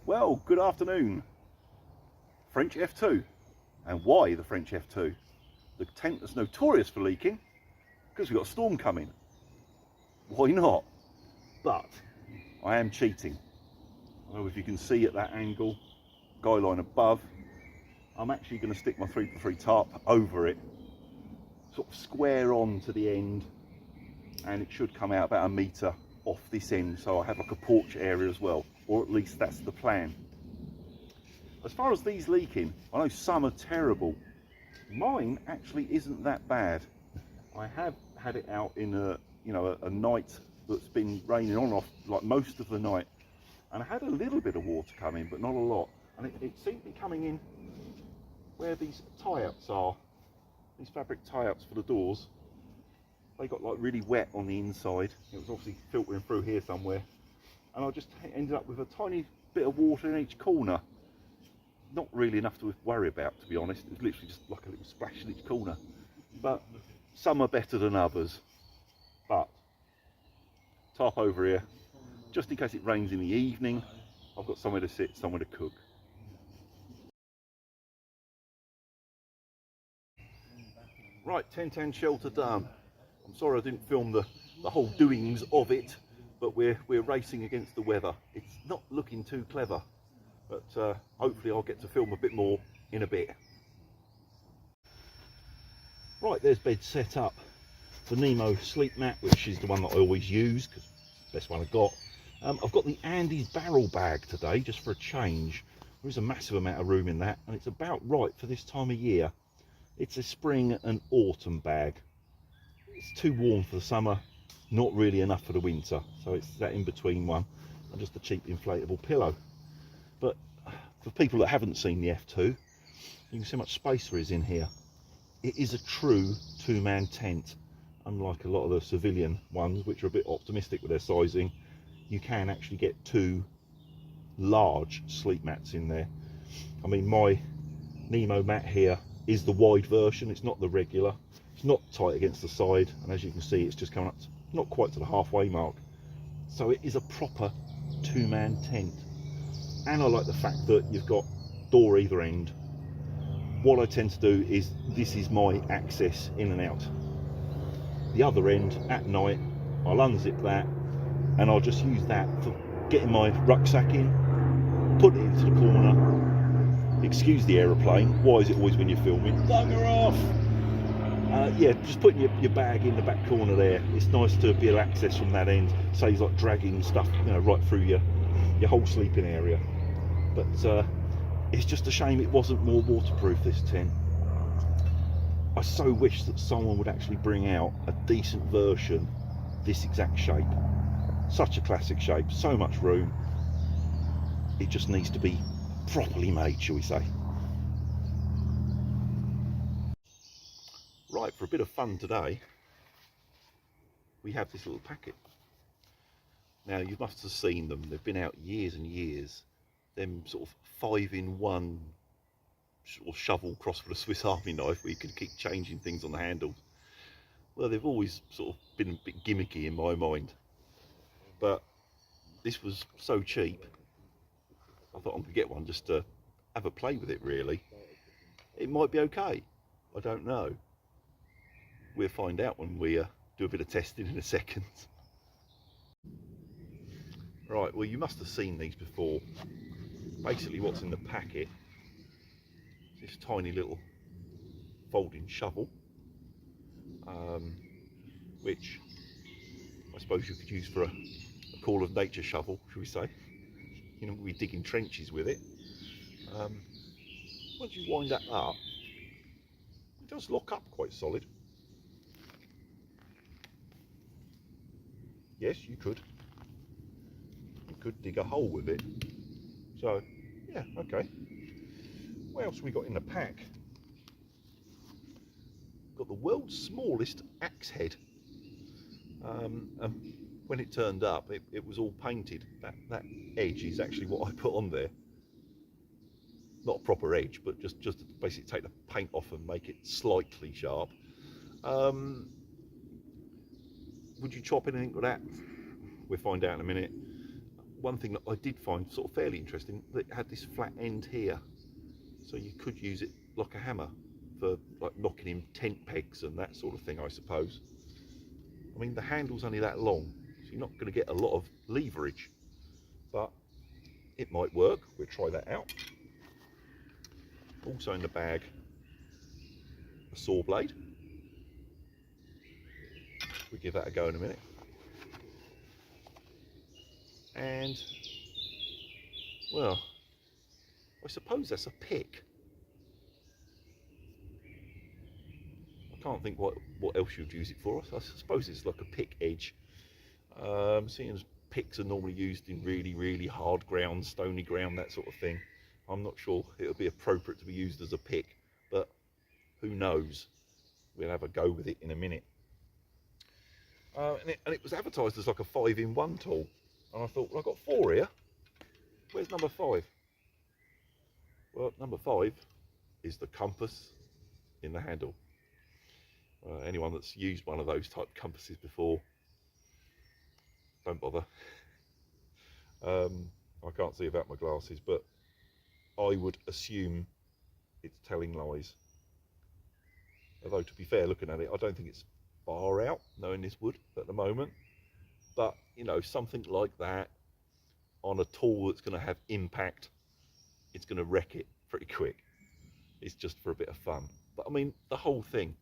Well, good afternoon. French F2. And why the French F2? The tent that's notorious for leaking, because we've got a storm coming. Why not? But I am cheating. I don't know if you can see at that angle, guy line above. I'm actually going to stick my 3x3 tarp over it, sort of square on to the end, and it should come out about a metre off this end, so I have like a porch area as well, or at least that's the plan. As far as these leaking, I know some are terrible. Mine actually isn't that bad. I have had it out in a night that's been raining on and off like most of the night, and I had a little bit of water come in, but not a lot, and it seemed to be coming in where these tie-ups are, these fabric tie-ups for the doors. They got like really wet on the inside. It was obviously filtering through here somewhere, and I just ended up with a tiny bit of water in each corner. Not really enough to worry about, to be honest. It was literally just like a little splash in each corner, but some are better than others. But tarp over here, just in case it rains in the evening. I've got somewhere to sit, somewhere to cook. Right, 1010 shelter done. I'm sorry I didn't film the whole doings of it, but we're racing against the weather. It's not looking too clever, but hopefully I'll get to film a bit more in a bit. Right, there's bed set up. The Nemo sleep mat, which is the one that I always use because it's the best one I've got. I've got the Andes barrel bag today just for a change. There is a massive amount of room in that, and it's about right for this time of year. It's a spring and autumn bag. It's too warm for the summer, not really enough for the winter, so it's that in between one, and just a cheap inflatable pillow. But for people that haven't seen the F2, you can see how much space there is in here. It is a true two-man tent, unlike a lot of the civilian ones, which are a bit optimistic with their sizing. You can actually get two large sleep mats in there. I mean, my Nemo mat here is the wide version, it's not the regular. It's not tight against the side, and as you can see, it's just coming up to, not quite to the halfway mark. So it is a proper two-man tent. And I like the fact that you've got door either end. What I tend to do is, this is my access in and out. The other end, at night, I'll unzip that, and I'll just use that for getting my rucksack in, put it into the corner. Excuse the aeroplane, why is it always when you're filming? Bugger off! Yeah, just putting your bag in the back corner there. It's nice to be able to access from that end. Saves like dragging stuff, right through your whole sleeping area. But it's just a shame it wasn't more waterproof, this tent. I so wish that someone would actually bring out a decent version this exact shape. Such a classic shape, so much room. It just needs to be properly made, shall we say. Right, for a bit of fun today, we have this little packet. Now, you must have seen them. They've been out years and years. Them sort of 5-in-1 sort of shovel crossed with a Swiss Army knife, where you can keep changing things on the handles. Well, they've always sort of been a bit gimmicky in my mind. But this was so cheap, I thought I'm going to get one just to have a play with it, really. It might be okay. I don't know. We'll find out when we do a bit of testing in a second. Right, well, you must have seen these before. Basically, what's in the packet is this tiny little folding shovel, which I suppose you could use for a call of nature shovel, should we say. We're digging trenches with it. Once you wind that up, it does lock up quite solid. Yes, you could dig a hole with it. So yeah, okay. What else we got in the pack? Got the world's smallest axe head. And when it turned up, it was all painted. That edge is actually what I put on there. Not a proper edge, but just to basically take the paint off and make it slightly sharp. Would you chop anything with that? We'll find out in a minute. one thing that I did find sort of fairly interesting, that it had this flat end here, so you could use it like a hammer for like knocking in tent pegs and that sort of thing, I suppose. I mean, the handle's only that long, so you're not going to get a lot of leverage, but it might work. We'll try that out. Also in the bag, a saw blade. We'll give that a go in a minute. And, well, I suppose that's a pick. I can't think what else you'd use it for. I suppose it's like a pick edge. Seeing as picks are normally used in really, really hard ground, stony ground, that sort of thing, I'm not sure it would be appropriate to be used as a pick, but who knows? We'll have a go with it in a minute. And it was advertised as like a 5-in-1 tool, and I thought, well, I've got 4 here. Where's number 5? Well, number 5 is the compass in the handle. Anyone that's used one of those type compasses before, don't bother. I can't see without my glasses, but I would assume it's telling lies. Although, to be fair, looking at it, I don't think it's far out, knowing this wood at the moment. But, you know, something like that on a tool that's going to have impact, it's going to wreck it pretty quick. It's just for a bit of fun. But I mean, the whole thing,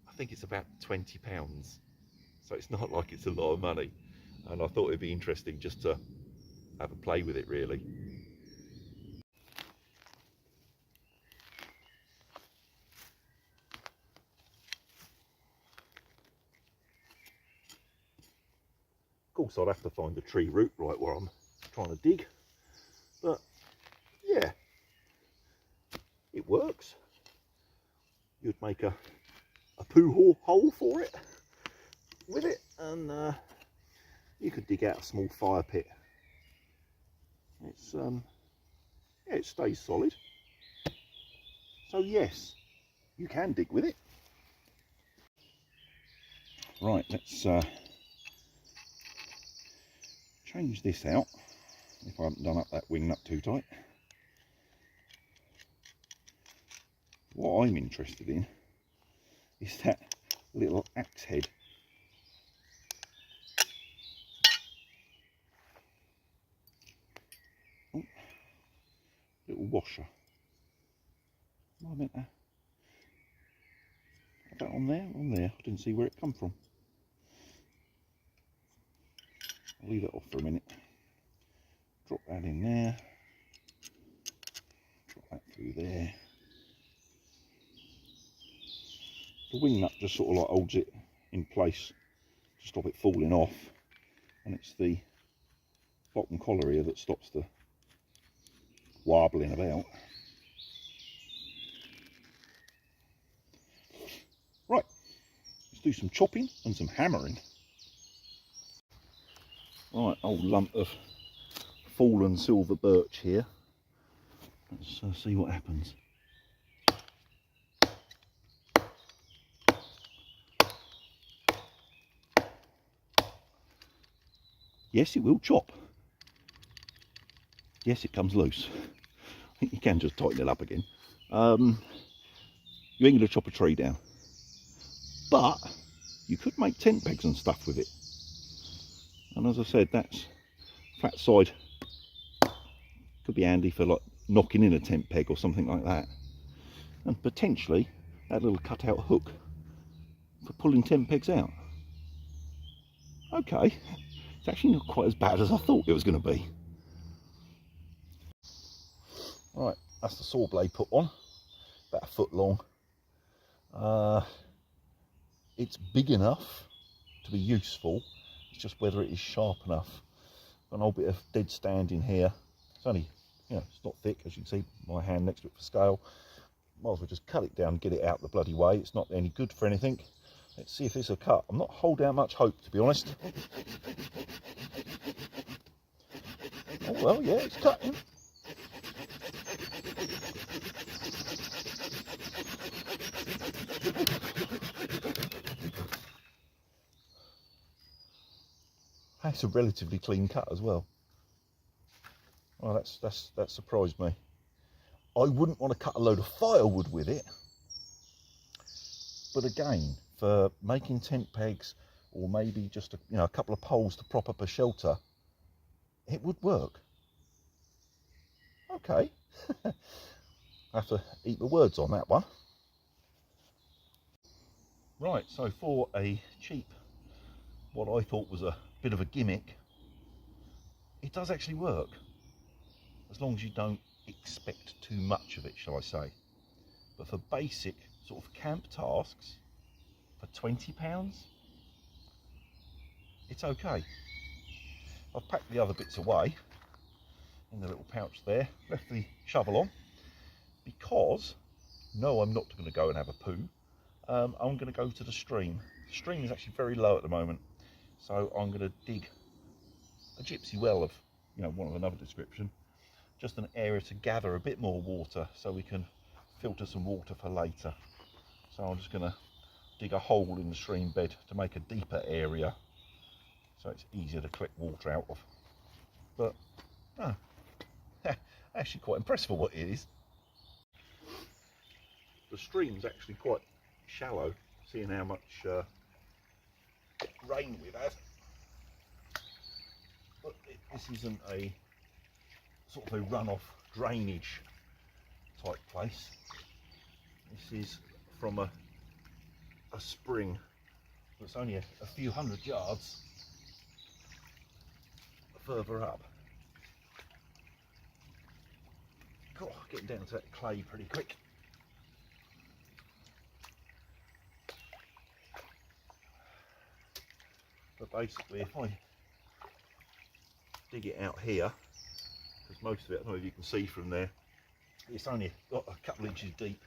I think it's about £20. So it's not like it's a lot of money. And I thought it'd be interesting just to have a play with it, really. Of course, I'd have to find the tree root right where I'm trying to dig. But yeah, it works. You'd make a poo hole for it with it, and you could dig out a small fire pit. It's yeah, it stays solid. So yes, you can dig with it. Right, let's change this out, if I haven't done up that wing nut too tight. What I'm interested in is that little axe head. Oh, little washer. Am I meant to have that on there? On there. I didn't see where it come from. I'll leave it off for a minute. Drop that in there. Drop that through there. The wing nut just sort of like holds it in place to stop it falling off, and it's the bottom collar here that stops the warbling about. Right, let's do some chopping and some hammering. Right, old lump of fallen silver birch here. Let's see what happens. Yes, it will chop. Yes, it comes loose. I think you can just tighten it up again. You ain't going to chop a tree down. But you could make tent pegs and stuff with it. And as I said, that's flat side. Could be handy for like knocking in a tent peg or something like that. And potentially that little cutout hook for pulling tent pegs out. Okay, it's actually not quite as bad as I thought it was going to be. Right, that's the saw blade put on, about 1 foot long. It's big enough to be useful, it's just whether it is sharp enough. Got an old bit of dead stand in here. It's only, you know, it's not thick, as you can see, my hand next to it for scale. Might as well just cut it down and get it out the bloody way. It's not any good for anything. Let's see if it's a cut. I'm not holding out much hope, to be honest. Oh well, yeah, it's cutting. That's a relatively clean cut as well. Well, that surprised me. I wouldn't want to cut a load of firewood with it, but again, for making tent pegs or maybe just a couple of poles to prop up a shelter, it would work. Okay, I have to eat the words on that one. Right, so for a cheap, what I thought was a bit of a gimmick, it does actually work, as long as you don't expect too much of it, shall I say. But for basic sort of camp tasks, for £20, it's okay. I've packed the other bits away in the little pouch there, left the shovel on, because no, I'm not going to go and have a poo. I'm going to go to the stream. The stream is actually very low at the moment, so I'm going to dig a gypsy well of, one of another description, just an area to gather a bit more water so we can filter some water for later. So I'm just going to dig a hole in the stream bed to make a deeper area so it's easier to collect water out of. But actually quite impressed for what it is. The stream's actually quite shallow, seeing how much rain we've had. But this isn't a sort of a runoff drainage type place. This is from a spring that's only a few hundred yards further up. God, getting down to that clay pretty quick. But basically, if I dig it out here, because most of it, I don't know if you can see from there, it's only got a couple inches deep,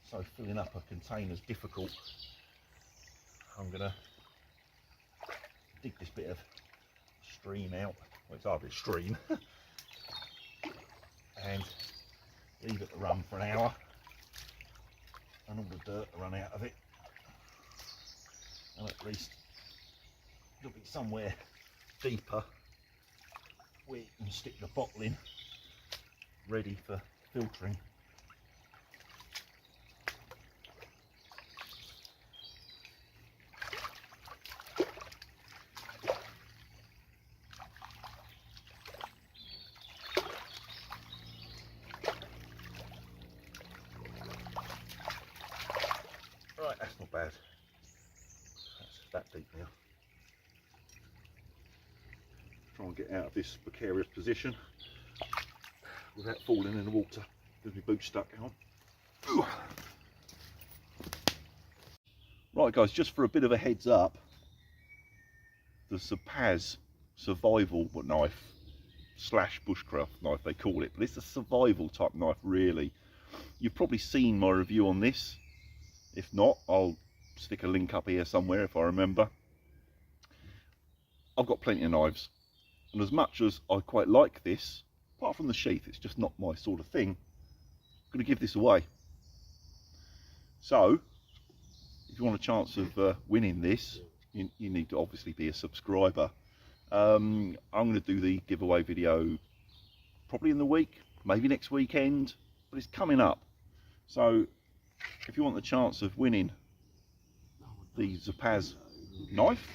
so filling up a container is difficult. I'm going to dig this bit of stream out, well, it's hardly a stream, and leave it to run for an hour, and all the dirt to run out of it, and at least there'll be somewhere deeper where you can stick the bottle in, ready for filtering. Right, that's not bad. That's that deep now. Try and get out of this precarious position without falling in the water because my boot's stuck out. Right guys, just for a bit of a heads up, the Sapaz survival knife slash bushcraft knife they call it, but it's a survival type knife really. You've probably seen my review on this. If not, I'll stick a link up here somewhere if I remember. I've got plenty of knives, and as much as I quite like this, apart from the sheath, it's just not my sort of thing, I'm going to give this away. So if you want a chance of winning this, you need to obviously be a subscriber. I'm going to do the giveaway video probably in the week, maybe next weekend, but it's coming up. So if you want the chance of winning the Sapaz knife,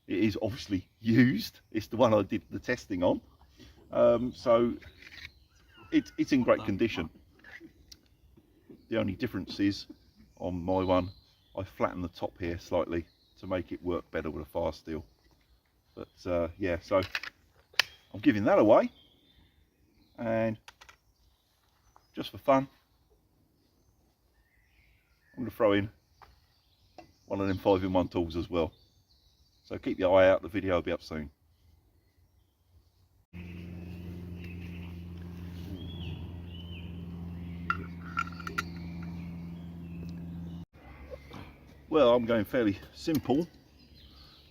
it is obviously used, it's the one I did the testing on, so it's in great condition. The only difference is on my one, I flattened the top here slightly to make it work better with a fire steel. But yeah, so I'm giving that away, and just for fun, I'm going to throw in one of them 5-in-1 tools as well. So keep your eye out, the video will be up soon. Well, I'm going fairly simple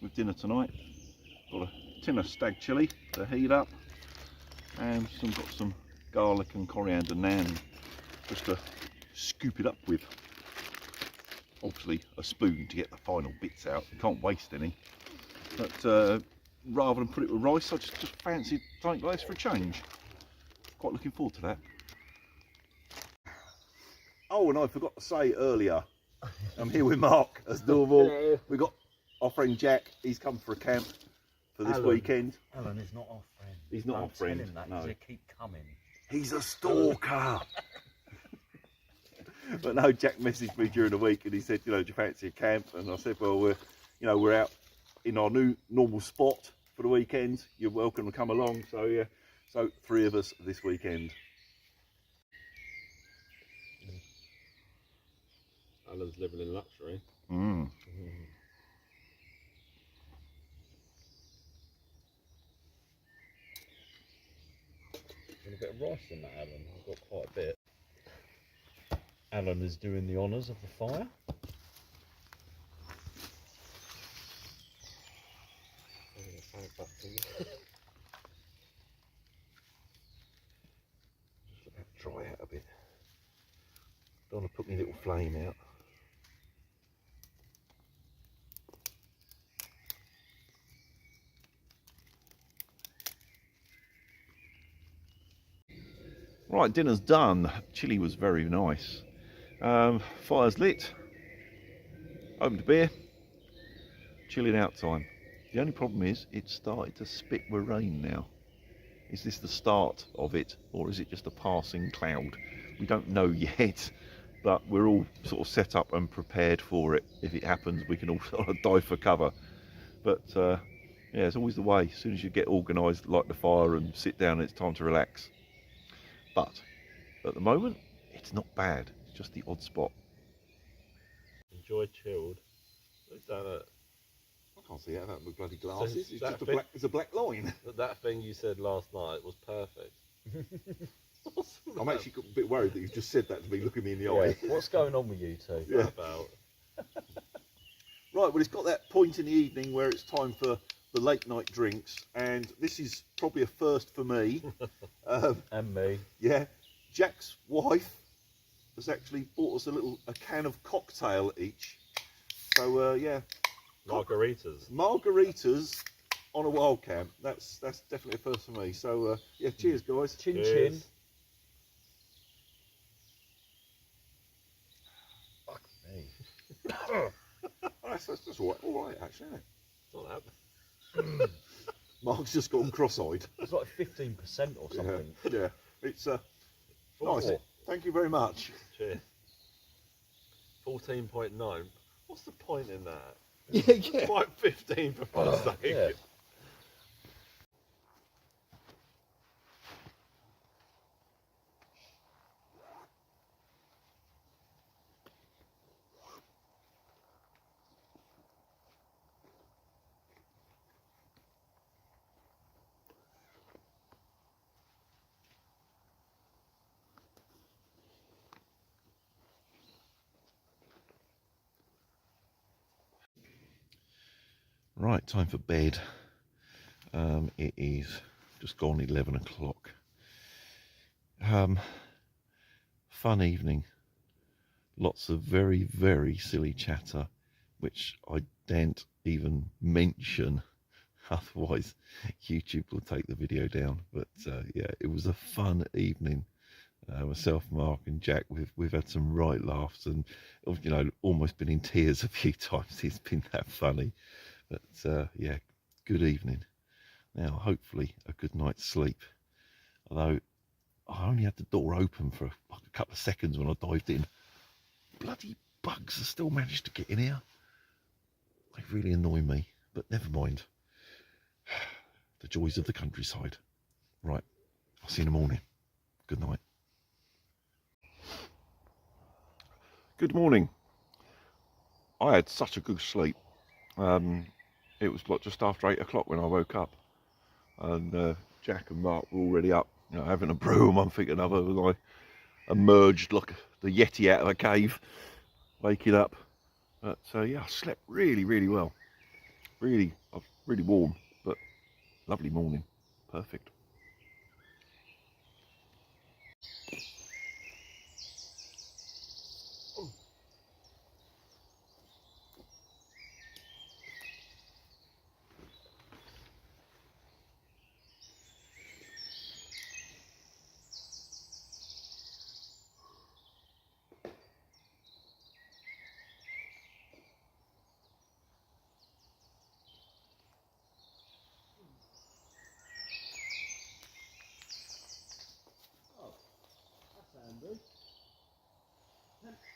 with dinner tonight. Got a tin of stag chilli to heat up, and got some garlic and coriander naan just to scoop it up with. Obviously a spoon to get the final bits out, you can't waste any. But rather than put it with rice, I just fancied something like this for a change. Quite looking forward to that. Oh, and I forgot to say earlier, I'm here with Mark as normal. Hello. We've got our friend Jack. He's come for a camp for this Alan. weekend. Alan is not our friend. He's not our friend. Tell him that, no. He'll keep coming. He's a stalker. But no, Jack messaged me during the week and he said, you know, do you fancy a camp? And I said, well, we're out in our new normal spot for the weekend. You're welcome to come along. So yeah, so 3 of us this weekend. Alan's living in luxury. Mm. A bit of rice in that, Alan. I've got quite a bit. Alan is doing the honours of the fire. Just let that dry out a bit. Don't want to put my little flame out. Right, dinner's done. Chili was very nice. Fire's lit. Opened a beer. Chilling out time. The only problem is it's started to spit with rain now. Is this the start of it, or is it just a passing cloud? We don't know yet, but we're all sort of set up and prepared for it. If it happens, we can all sort of dive for cover. But yeah, it's always the way. As soon as you get organised, light the fire and sit down, it's time to relax. But at the moment, it's not bad. It's just the odd spot. Enjoy chilled. Look down at I can't see out of that with bloody glasses. So It's that just bit- it's a black line. that thing you said last night was perfect. I'm actually a bit worried that you've just said that to me, looking me in the Yeah. eye. What's going on with you two? Yeah. About Right, well, it's got that point in the evening where it's time for the late night drinks, and this is probably a first for me. And me. Yeah, Jack's wife has actually bought us a can of cocktail each. So yeah, margaritas. margaritas on a wild camp. That's definitely a first for me. So yeah, cheers, guys. Chin Cheers. chin. Fuck me. That's all right, actually. Isn't it? It's not that. Mark's just gone cross-eyed. It's like 15% or something. Yeah, it's nice. Four. Thank you very much. Cheers. 14.9. What's the point in that? Yeah. Quite 15 for fuck's sake. Yeah. Right, time for bed. It is just gone 11 o'clock. Fun evening. Lots of very, very silly chatter, which I daren't even mention. Otherwise, YouTube will take the video down. But yeah, it was a fun evening. Myself, Mark, and Jack, we've had some right laughs, and you know, almost been in tears a few times. It's been that funny. But yeah, good evening. Now, hopefully, a good night's sleep. Although I only had the door open for like a couple of seconds when I dived in. Bloody bugs have still managed to get in here. They really annoy me, but never mind. The joys of the countryside. Right, I'll see you in the morning. Good night. Good morning. I had such a good sleep. It was like just after 8 o'clock when I woke up, and Jack and Mark were already up, you know, having a brew and one thing and another. And I emerged like the Yeti out of a cave, waking up. But yeah, I slept really, really well. Really warm, but lovely morning. Perfect.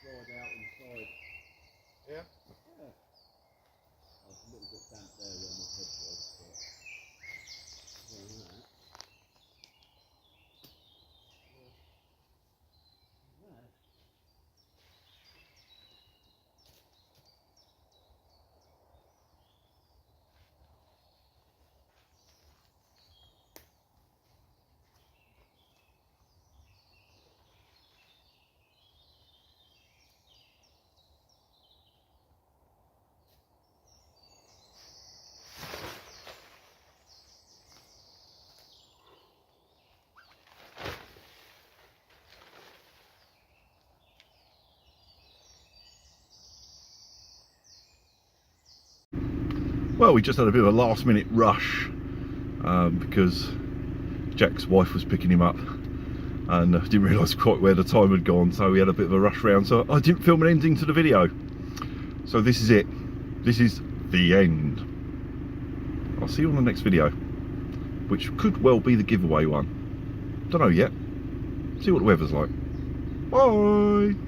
dried out inside. Yeah? Yeah. I was a little bit damp there where my head was, but other than that. Well, we just had a bit of a last minute rush because Jack's wife was picking him up and didn't realise quite where the time had gone, so we had a bit of a rush round, so I didn't film an ending to the video. So this is it. This is the end. I'll see you on the next video, which could well be the giveaway one. Don't know yet. See what the weather's like. Bye!